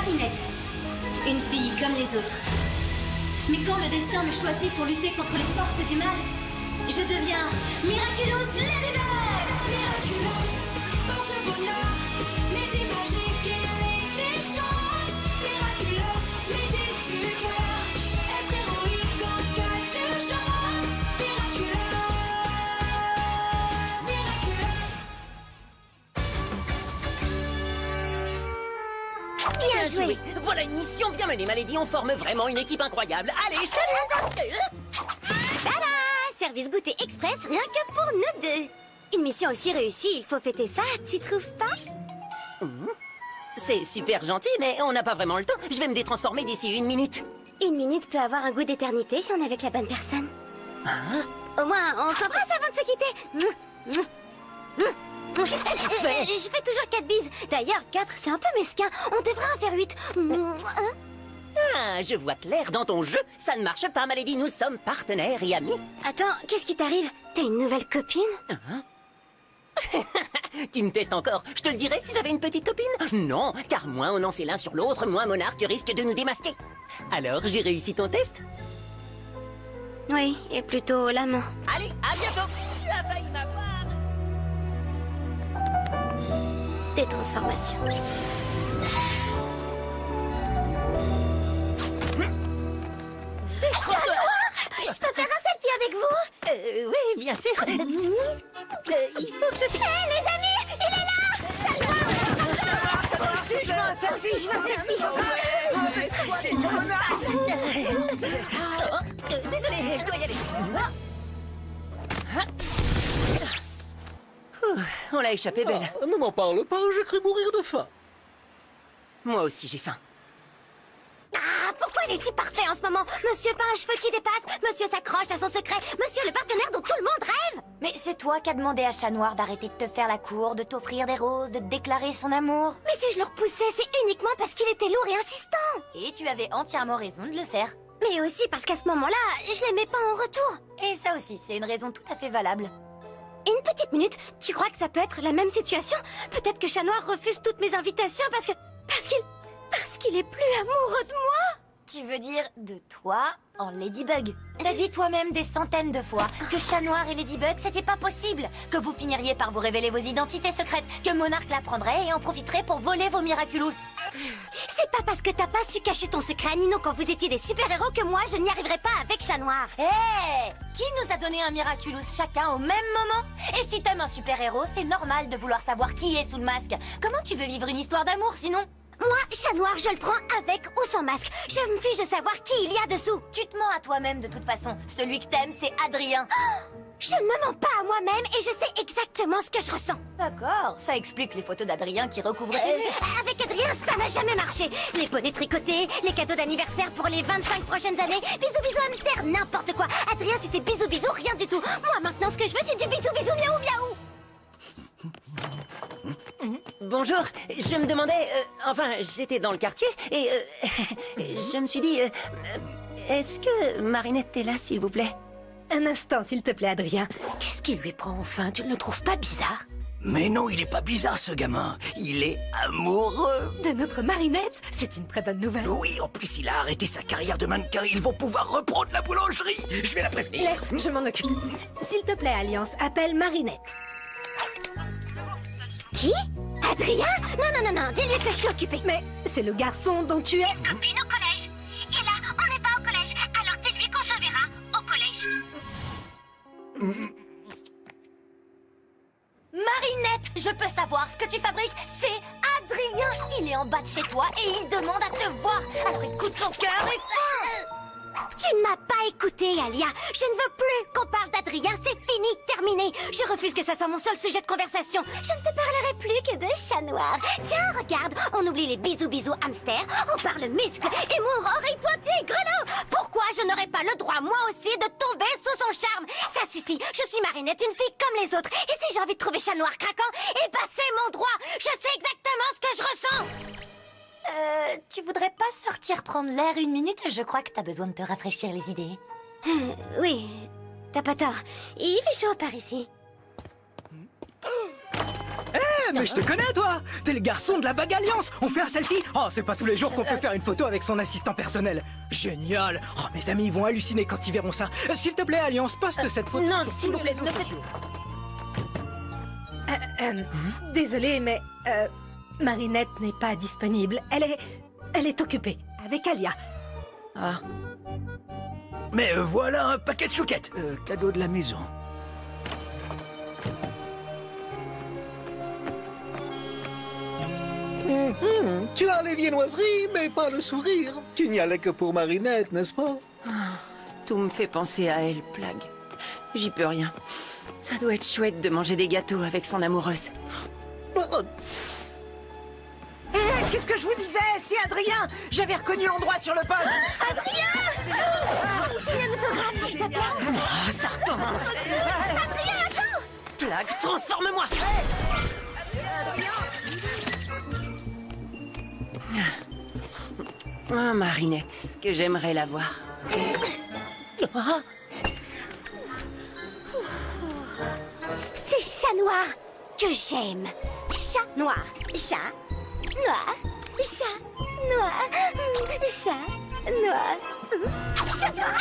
Marinette. Une fille comme les autres. Mais quand le destin me choisit pour lutter contre les forces du mal, je deviens Miraculous Ladybug. Miraculous, porte-bonheur, l'été magique et l'été chance. Miraculous, l'été du cœur, être héroïque en cas d'urgence. Miraculous. Bien joué. Voilà une mission bien menée, Malédie. On forme vraiment une équipe incroyable. Allez, chalet. Tada! Service goûter express rien que pour nous deux. Une mission aussi réussie, il faut fêter ça, tu trouves pas? C'est super gentil, mais on n'a pas vraiment le temps. Je vais me détransformer d'ici 1 minute. 1 minute peut avoir un goût d'éternité si on est avec la bonne personne. Au moins, on s'embrasse avant de se quitter. Qu'est-ce que tu fais? Je fais toujours 4 bises. D'ailleurs, 4, c'est un peu mesquin. On devrait en faire 8. Ah, je vois clair dans ton jeu. Ça ne marche pas, Malédie. Nous sommes partenaires et amis. Attends, qu'est-ce qui t'arrive? T'as une nouvelle copine? Tu me testes encore. Je te le dirais si j'avais une petite copine? Non, car moins on en sait l'un sur l'autre, moins Monarque risque de nous démasquer. Alors, j'ai réussi ton test? Oui, et plutôt l'amant. Allez, à bientôt. Tu as failli m'avoir. Des transformations. Je peux faire un selfie avec vous? Oui, bien sûr. Il faut que je... Hé, les amis, il est là! Je veux un selfie, je veux un selfie. Désolé, je dois y aller. On l'a échappé, Belle. Ne m'en parle pas, j'ai cru mourir de faim. Moi aussi, j'ai faim. Ah, pourquoi il est si parfait en ce moment? Monsieur pas un cheveu qui dépasse, monsieur s'accroche à son secret, monsieur le partenaire dont tout le monde rêve. Mais c'est toi qui as demandé à Chat Noir d'arrêter de te faire la cour, de t'offrir des roses, de te déclarer son amour. Mais si je le repoussais, c'est uniquement parce qu'il était lourd et insistant. Et tu avais entièrement raison de le faire. Mais aussi parce qu'à ce moment-là, je l'aimais pas en retour. Et ça aussi, c'est une raison tout à fait valable. Une petite minute, tu crois que ça peut être la même situation? Peut-être que Chat Noir refuse toutes mes invitations parce qu'il est plus amoureux de moi. Tu veux dire de toi en Ladybug. T'as dit toi-même des centaines de fois que Chat Noir et Ladybug, c'était pas possible. Que vous finiriez par vous révéler vos identités secrètes. Que Monarque la prendrait et en profiterait pour voler vos Miraculous. C'est pas parce que t'as pas su cacher ton secret à Nino quand vous étiez des super-héros que moi, je n'y arriverai pas avec Chat Noir. Hé! Qui nous a donné un Miraculous chacun au même moment? Et si t'aimes un super-héros, c'est normal de vouloir savoir qui est sous le masque. Comment tu veux vivre une histoire d'amour sinon? Moi, Chat Noir, je le prends avec ou sans masque. Je me fiche de savoir qui il y a dessous. Tu te mens à toi-même de toute façon. Celui que t'aimes, c'est Adrien. Je ne me mens pas à moi-même et je sais exactement ce que je ressens. D'accord, ça explique les photos d'Adrien qui recouvrent tes murs. Avec Adrien, ça n'a jamais marché. Les bonnets tricotés, les cadeaux d'anniversaire pour les 25 prochaines années, bisous bisous hamster, n'importe quoi. Adrien, c'était bisous bisous, rien du tout. Moi, maintenant, ce que je veux, c'est du bisou bisou miaou miaou. Bonjour, je me demandais... enfin, j'étais dans le quartier et... je me suis dit... est-ce que Marinette est là, s'il vous plaît? Un instant, s'il te plaît, Adrien. Qu'est-ce qui lui prend enfin? Tu ne le trouves pas bizarre? Mais non, il est pas bizarre, ce gamin. Il est amoureux. De notre Marinette? C'est une très bonne nouvelle. Oui, en plus, il a arrêté sa carrière de mannequin. Ils vont pouvoir reprendre la boulangerie. Je vais la prévenir. Laisse, je m'en occupe. S'il te plaît, Alliance, appelle Marinette. Qui? Adrien? Non, dis-lui que je suis occupée. Mais c'est le garçon dont tu es... Copine au collège. Et là, on n'est pas au collège. Alors dis-lui qu'on se verra au collège. Marinette, je peux savoir ce que tu fabriques. C'est Adrien. Il est en bas de chez toi et il demande à te voir. Alors écoute ton cœur et... Tu ne m'as pas écouté, Alia. Je ne veux plus qu'on parle d'Adrien. C'est fini, terminé. Je refuse que ça soit mon seul sujet de conversation. Je ne te parlerai plus que de Chat Noir. Tiens, regarde, on oublie les bisous bisous hamster. On parle muscles, humour, oreilles pointues et grelots. Pourquoi je n'aurais pas le droit, moi aussi, de tomber sous son charme? Ça suffit. Je suis Marinette, une fille comme les autres. Et si j'ai envie de trouver Chat Noir craquant, eh ben c'est mon droit. Je sais exactement ce que je ressens. Tu voudrais pas sortir prendre l'air 1 minute? Je crois que t'as besoin de te rafraîchir les idées. Oui, t'as pas tort. Il fait chaud par ici. Mais je te connais, toi! T'es le garçon de la Bague Alliance! On fait un selfie? Oh, c'est pas tous les jours qu'on peut faire une photo avec son assistant personnel. Génial! Oh, mes amis, ils vont halluciner quand ils verront ça. S'il te plaît, Alliance, poste cette photo non, sur s'il tous vous les plaît, réseaux ne faites- sociaux. Désolée, mais Marinette n'est pas disponible. Elle est occupée avec Alia. Ah, Mais voilà un paquet de chouquettes. Cadeau de la maison. Tu as les viennoiseries, mais pas le sourire. Tu n'y allais que pour Marinette, n'est-ce pas? tout me fait penser à elle, Plague. J'y peux rien. Ça doit être chouette de manger des gâteaux avec son amoureuse. Qu'est-ce que je vous disais? C'est Adrien! J'avais reconnu l'endroit sur le poste! Ah, ça recommence! Adrien, attends! Plague, transforme-moi! Ah, Marinette, ce que j'aimerais la voir. Ah, C'est Chat Noir que j'aime. Chat noir, chat noir, chat noir, chat noir, chat noir.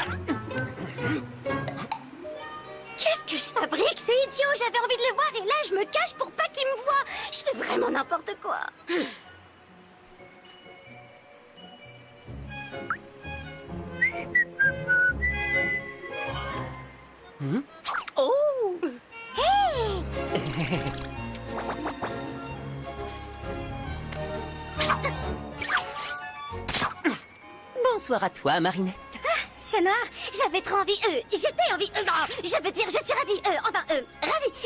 Qu'est-ce que je fabrique? C'est idiot, j'avais envie de le voir et là je me cache pour pas qu'il me voie. Je fais vraiment n'importe quoi. oh! Hey! Bonsoir à toi, Marinette. Chat Noir, j'avais trop envie, j'étais envie, non, je veux dire, je suis ravie,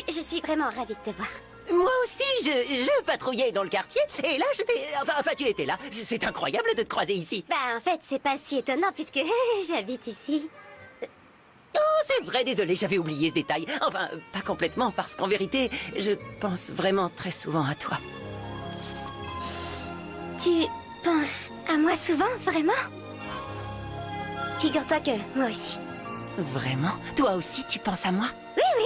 je suis vraiment ravie de te voir. Moi aussi, je patrouillais dans le quartier, et là, Enfin, tu étais là. C'est incroyable de te croiser ici. Bah, en fait, c'est pas si étonnant puisque j'habite ici. Oh, c'est vrai, désolé, j'avais oublié ce détail. Enfin, pas complètement, parce qu'en vérité, je pense vraiment très souvent à toi. Tu penses à moi souvent, vraiment? Figure-toi que moi aussi. Vraiment? Toi aussi, tu penses à moi? Oui,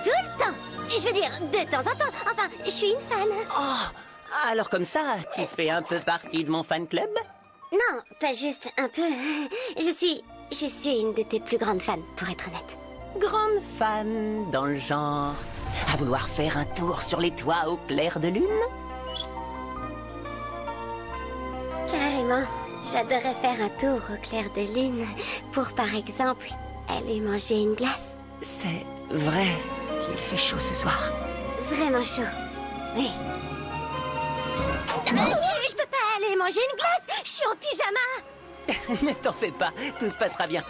tout le temps. Je veux dire, de temps en temps. Enfin, je suis une fan. Oh, alors comme ça, tu fais un peu partie de mon fan club? Non, pas juste un peu. Je suis une de tes plus grandes fans, pour être honnête. Grande fan, dans le genre, à vouloir faire un tour sur les toits au clair de lune? Carrément. J'adorerais faire un tour au clair de lune pour, par exemple, aller manger une glace. C'est vrai qu'il fait chaud ce soir. Vraiment chaud. Oui. Je peux pas aller manger une glace. Je suis en pyjama. Ne t'en fais pas, tout se passera bien.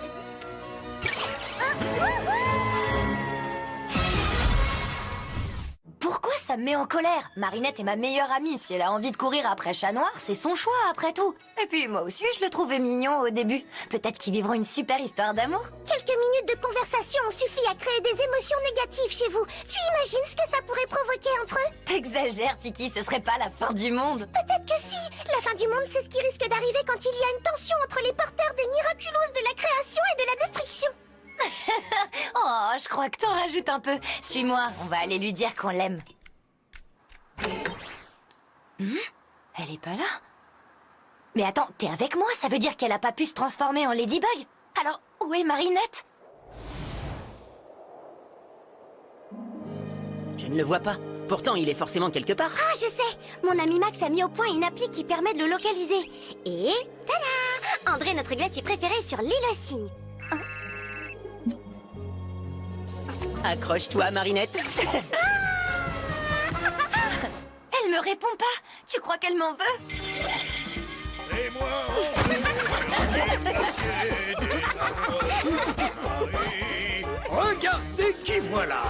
Pourquoi ça me met en colère? Marinette est ma meilleure amie. Si elle a envie de courir après Chat Noir, c'est son choix après tout. Et puis moi aussi, je le trouvais mignon au début. Peut-être qu'ils vivront une super histoire d'amour. Quelques minutes de conversation ont suffi à créer des émotions négatives chez vous. Tu imagines ce que ça pourrait provoquer entre eux? T'exagères, Tiki, ce serait pas la fin du monde. Peut-être que si. La fin du monde, c'est ce qui risque d'arriver quand il y a une tension entre les porteurs des miraculous de la création et de la destruction. Oh, je crois que t'en rajoutes un peu. Suis-moi, on va aller lui dire qu'on l'aime. Elle est pas là. Mais attends, t'es avec moi? Ça veut dire qu'elle a pas pu se transformer en Ladybug? Alors, où est Marinette? Je ne le vois pas. Pourtant, il est forcément quelque part. Ah, je sais. Mon ami Max a mis au point une appli qui permet de le localiser. Et tada! André, notre glacier préféré sur l'île aux cygnes. Accroche-toi, Marinette. Elle me répond pas. Tu crois qu'elle m'en veut? Et moi, regardez qui voilà!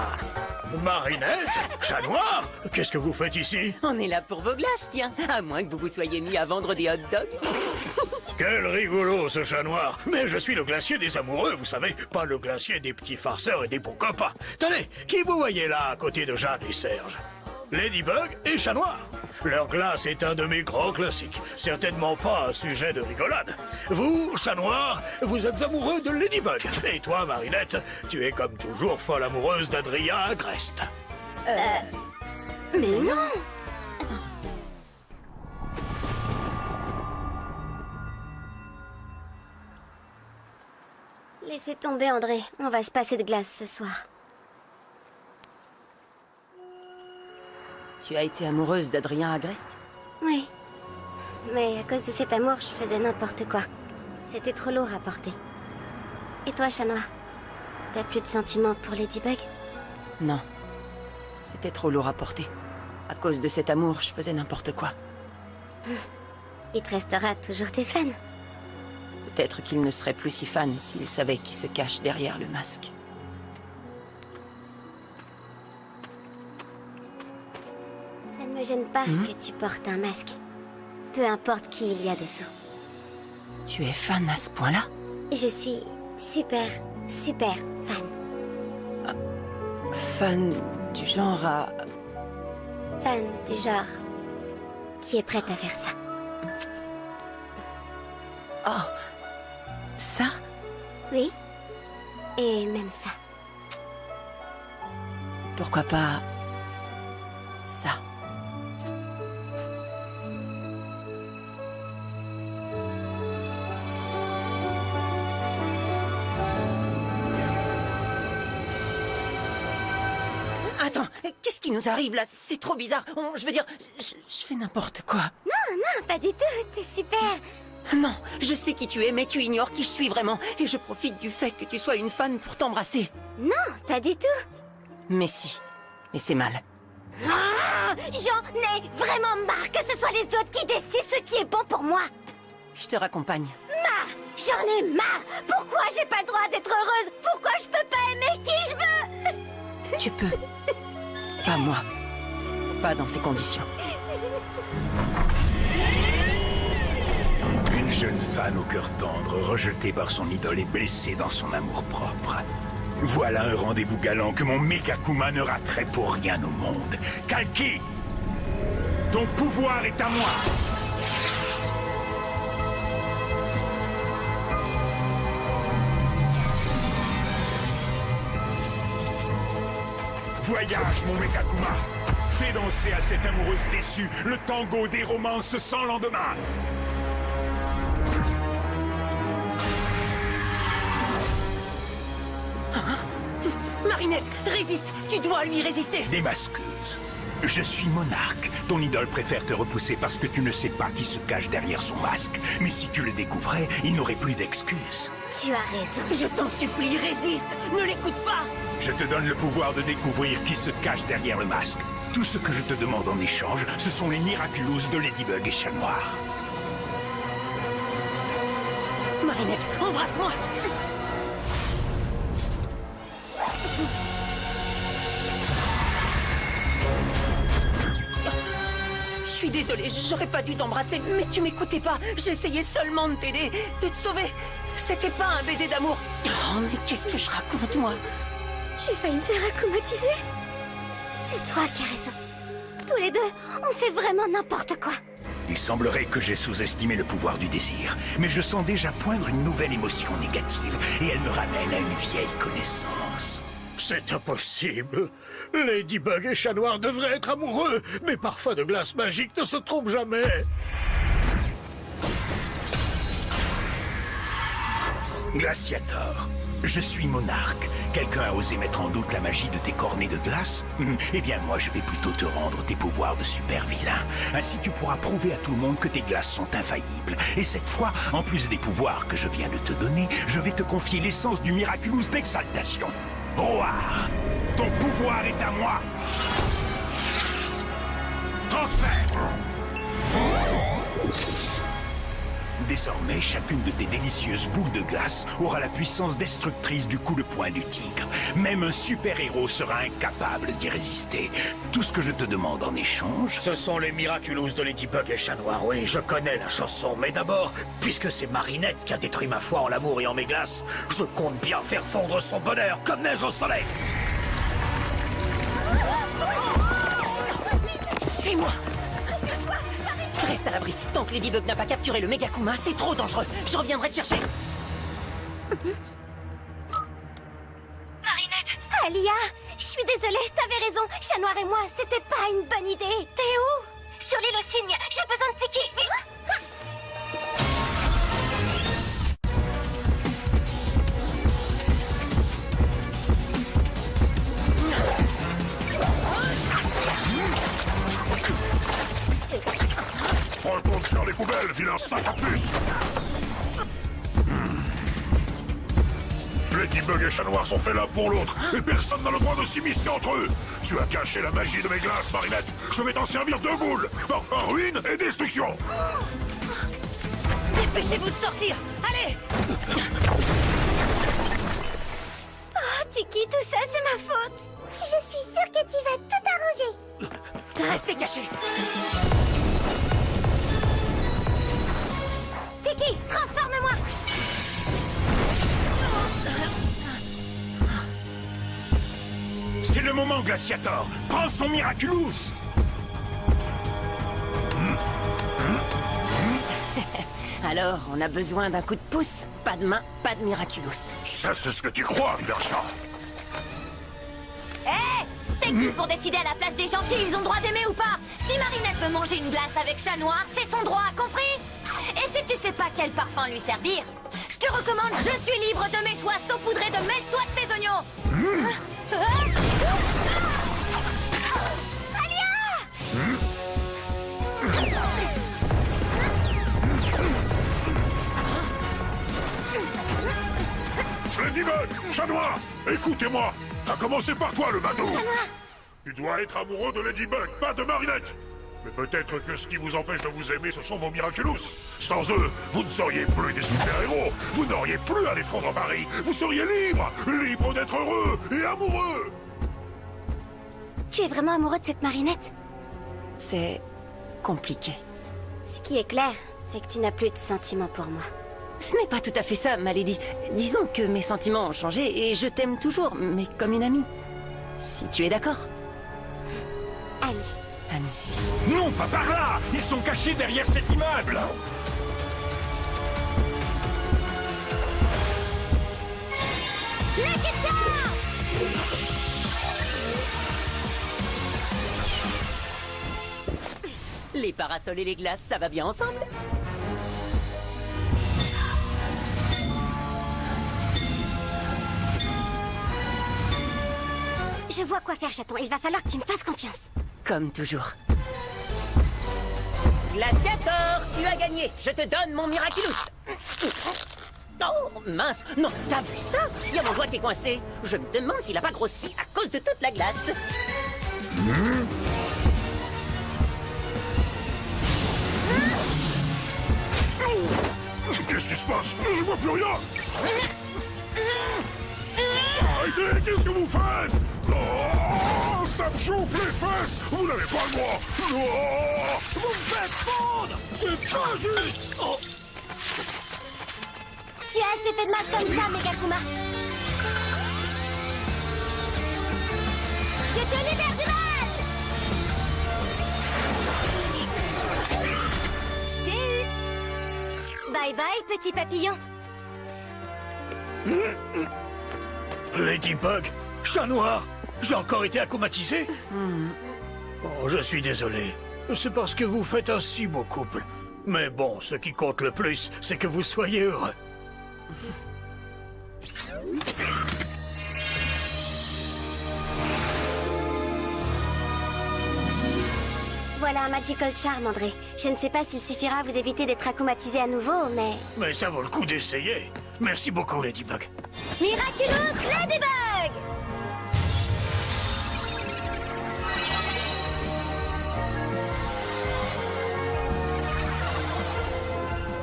Marinette? Chat Noir? Qu'est-ce que vous faites ici? On est là pour vos glaces, tiens. À moins que vous vous soyez mis à vendre des hot dogs. Quel rigolo ce Chat Noir! Mais je suis le glacier des amoureux, vous savez, pas le glacier des petits farceurs et des bons copains. Tenez, qui vous voyez là à côté de Jeanne et Serge? Ladybug et Chat Noir. Leur glace est un de mes grands classiques, certainement pas un sujet de rigolade. Vous, Chat Noir, vous êtes amoureux de Ladybug. Et toi, Marinette, tu es comme toujours folle amoureuse d'Adrien Agreste. Mais non! Laissez tomber, André. On va se passer de glace ce soir. Tu as été amoureuse d'Adrien Agreste? Oui. Mais à cause de cet amour, je faisais n'importe quoi. C'était trop lourd à porter. Et toi, Chat Noir? T'as plus de sentiments pour Ladybug? Non. C'était trop lourd à porter. À cause de cet amour, je faisais n'importe quoi. Il te restera toujours tes fans. Peut-être qu'il ne serait plus si fan s'il savait qui se cache derrière le masque. Ça ne me gêne pas que tu portes un masque. Peu importe qui il y a dessous. Tu es fan à ce point-là? Je suis super, super fan. Fan du genre à... Fan du genre qui est prête à faire ça. Oh, ça? Oui. Et même ça. Pourquoi pas... ça? Attends, qu'est-ce qui nous arrive là? C'est trop bizarre. Je veux dire, je fais n'importe quoi. Non, pas du tout. T'es super. Non, je sais qui tu es, mais tu ignores qui je suis vraiment. Et je profite du fait que tu sois une fan pour t'embrasser. Non, pas du tout. Mais si. Et c'est mal. J'en ai vraiment marre que ce soit les autres qui décident ce qui est bon pour moi. Je te raccompagne. J'en ai marre. Pourquoi j'ai pas le droit d'être heureuse? Pourquoi je peux pas aimer qui je veux? Tu peux. Pas moi. Pas dans ces conditions. Une jeune fan au cœur tendre, rejetée par son idole et blessée dans son amour-propre. Voilà un rendez-vous galant que mon Megakuma ne raterait pour rien au monde. Kalki, ton pouvoir est à moi. Voyage, mon Megakuma. Fais danser à cette amoureuse déçue le tango des romances sans lendemain. Marinette, résiste. Tu dois lui résister. Démasqueuse. Je suis monarque. Ton idole préfère te repousser parce que tu ne sais pas qui se cache derrière son masque. Mais si tu le découvrais, il n'aurait plus d'excuses. Tu as raison. Je t'en supplie, résiste. Ne l'écoute pas. Je te donne le pouvoir de découvrir qui se cache derrière le masque. Tout ce que je te demande en échange, ce sont les Miraculous de Ladybug et Chat Noir. Marinette, embrasse-moi. Je suis désolée, j'aurais pas dû t'embrasser, mais tu m'écoutais pas. J'essayais seulement de t'aider, de te sauver. C'était pas un baiser d'amour. Oh, mais qu'est-ce que je raconte, moi? J'ai failli me faire accommotiser. C'est toi qui as raison. Tous les deux, on fait vraiment n'importe quoi. Il semblerait que j'ai sous-estimé le pouvoir du désir, mais je sens déjà poindre une nouvelle émotion négative, et elle me ramène à une vieille connaissance. C'est impossible. Ladybug et Chat Noir devraient être amoureux. Mes parfums de glace magique ne se trompent jamais. Glaciator, je suis monarque. Quelqu'un a osé mettre en doute la magie de tes cornets de glace? Eh bien, moi, je vais plutôt te rendre tes pouvoirs de super vilain. Ainsi, tu pourras prouver à tout le monde que tes glaces sont infaillibles. Et cette fois, en plus des pouvoirs que je viens de te donner, je vais te confier l'essence du Miraculous d'exaltation. Roar, ton pouvoir est à moi. Transfert. Désormais, chacune de tes délicieuses boules de glace aura la puissance destructrice du coup de poing du tigre. Même un super-héros sera incapable d'y résister. Tout ce que je te demande en échange... Ce sont les Miraculous de Ladybug et Chat Noir. Oui, je connais la chanson. Mais d'abord, puisque c'est Marinette qui a détruit ma foi en l'amour et en mes glaces, je compte bien faire fondre son bonheur comme neige au soleil. Suis-moi. Reste à l'abri. Tant que Ladybug n'a pas capturé le Megakuma, c'est trop dangereux. Je reviendrai te chercher. Marinette! Alia, Je suis désolée, t'avais raison. Chat Noir et moi, c'était pas une bonne idée. T'es où? Sur l'île aux cygnes. J'ai besoin de Tiki. Vite. Retourne sur les poubelles, vilain sac à puce. Ladybug et Chat Noir sont faits l'un pour l'autre, et personne n'a le droit de s'immiscer entre eux. Tu as caché la magie de mes glaces, Marinette. Je vais t'en servir deux boules. Parfum, ruine et destruction. Dépêchez-vous de sortir. Allez. Oh, Tiki, tout ça, c'est ma faute. Je suis sûre que tu vas tout arranger. Restez cachés. Tiki, transforme-moi. C'est le moment, Glaciator. Prends son Miraculous. Alors, on a besoin d'un coup de pouce. Pas de main, pas de Miraculous. Ça, c'est ce que tu crois, vilain chat. Hé, t'es qui pour décider à la place des gentils, ils ont droit d'aimer ou pas? Si Marinette veut manger une glace avec Chat Noir, c'est son droit, compris? Et si tu sais pas quel parfum lui servir, je te recommande Je suis libre de mes choix saupoudrés de mêle-toi de tes oignons. Ladybug, Chat Noir, écoutez-moi. T'as commencé par toi, le bateau. Chat Noir. Tu dois être amoureux de Ladybug, pas de Marinette. Mais peut-être que ce qui vous empêche de vous aimer, ce sont vos Miraculous. Sans eux, vous ne seriez plus des super-héros. Vous n'auriez plus à défendre Paris. Vous seriez libre, libre d'être heureux et amoureux. Tu es vraiment amoureux de cette Marinette? C'est compliqué. Ce qui est clair, c'est que tu n'as plus de sentiments pour moi. Ce n'est pas tout à fait ça, ma lady. Disons que mes sentiments ont changé et je t'aime toujours, mais comme une amie. Si tu es d'accord. Ali. Amie. Non, pas par là. Ils sont cachés derrière cet immeuble. Lucky Charm! Les parasols et les glaces, ça va bien ensemble? Je vois quoi faire, chaton. Il va falloir que tu me fasses confiance. Comme toujours. Glaciator, tu as gagné. Je te donne mon Miraculous. Oh, mince. Non, t'as vu ça? Il y a mon doigt qui est coincé. Je me demande s'il a pas grossi à cause de toute la glace. Qu'est-ce qui se passe? Je vois plus rien. Arrêtez, qu'est-ce que vous faites? Oh, ça me chauffe les fesses. Vous n'avez pas le droit. Oh, vous me faites fondre. C'est pas juste. Oh. Tu as assez fait de mal comme ça, Megakuma. Je te libère du mal. Je t'ai eu. Bye bye, petit papillon. Ladybug, Chat Noir, j'ai encore été acclimatisé. Oh, je suis désolé. C'est parce que vous faites un si beau couple. Mais bon, ce qui compte le plus, c'est que vous soyez heureux. Voilà un Magical Charm, André. Je ne sais pas s'il suffira à vous éviter d'être acclimatisé à nouveau, mais... Mais ça vaut le coup d'essayer. Merci beaucoup, Ladybug. Miraculous Ladybug!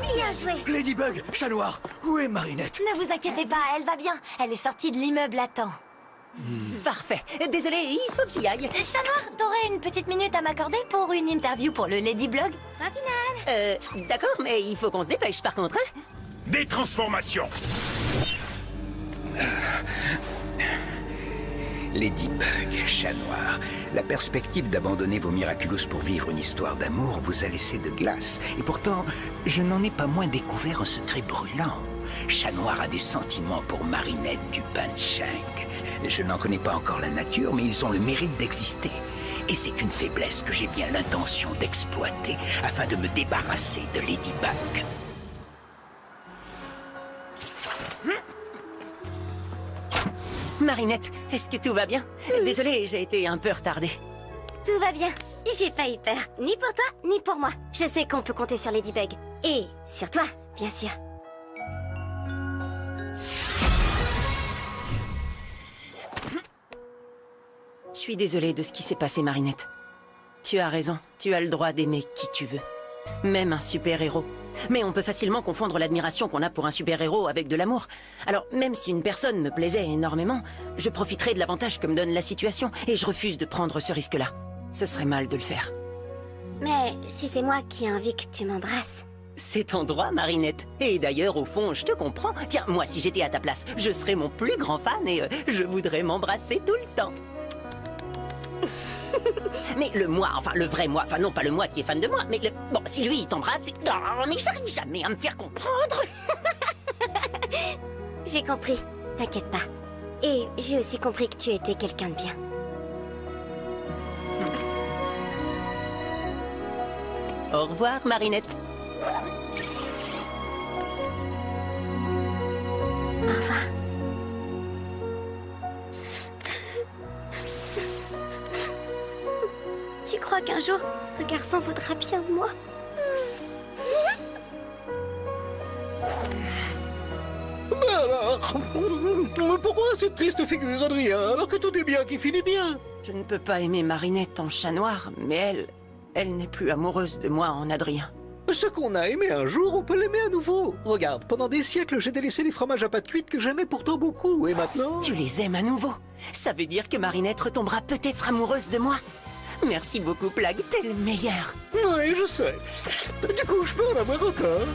Bien joué! Ladybug, Chat Noir, où est Marinette? Ne vous inquiétez pas, elle va bien. Elle est sortie de l'immeuble à temps. Parfait. Désolé, il faut que j'y aille. Chat Noir, t'aurais une petite minute à m'accorder pour une interview pour le Ladyblog? Point final! D'accord, mais il faut qu'on se dépêche par contre, hein? Des transformations. Ladybug, Chat Noir, la perspective d'abandonner vos Miraculous pour vivre une histoire d'amour vous a laissé de glace. Et pourtant, je n'en ai pas moins découvert un secret brûlant. Chat Noir a des sentiments pour Marinette du Bansheng. Je n'en connais pas encore la nature, mais ils ont le mérite d'exister. Et c'est une faiblesse que j'ai bien l'intention d'exploiter afin de me débarrasser de Ladybug. Marinette, est-ce que tout va bien? Désolée, j'ai été un peu retardée. Tout va bien. J'ai pas eu peur, ni pour toi, ni pour moi. Je sais qu'on peut compter sur Ladybug. Et sur toi, bien sûr. Je suis désolée de ce qui s'est passé, Marinette. Tu as raison, tu as le droit d'aimer qui tu veux. Même un super-héros. Mais on peut facilement confondre l'admiration qu'on a pour un super-héros avec de l'amour. Alors, même si une personne me plaisait énormément, je profiterai de l'avantage que me donne la situation, et je refuse de prendre ce risque-là. Ce serait mal de le faire. Mais si c'est moi qui ai envie que tu m'embrasses... C'est ton droit, Marinette. Et d'ailleurs, au fond, je te comprends. Tiens, moi, si j'étais à ta place, je serais mon plus grand fan et je voudrais m'embrasser tout le temps. Mais le moi, enfin le vrai moi, enfin non pas le moi qui est fan de moi, mais le... Bon, si lui il t'embrasse, c'est... Oh, mais j'arrive jamais à me faire comprendre. J'ai compris, t'inquiète pas. Et j'ai aussi compris que tu étais quelqu'un de bien. Au revoir, Marinette. Au revoir. Tu crois qu'un jour, un garçon vaudra bien de moi? Mais alors, pourquoi cette triste figure, Adrien, alors que tout est bien qui finit bien? Je ne peux pas aimer Marinette en chat noir, mais elle n'est plus amoureuse de moi en Adrien. Ce qu'on a aimé un jour, on peut l'aimer à nouveau. Regarde, pendant des siècles, j'ai délaissé les fromages à pâte cuite que j'aimais pourtant beaucoup, et maintenant... Tu les aimes à nouveau? Ça veut dire que Marinette retombera peut-être amoureuse de moi? Merci beaucoup, Plagg, t'es le meilleur. Oui, je sais. Du coup, je peux en avoir encore.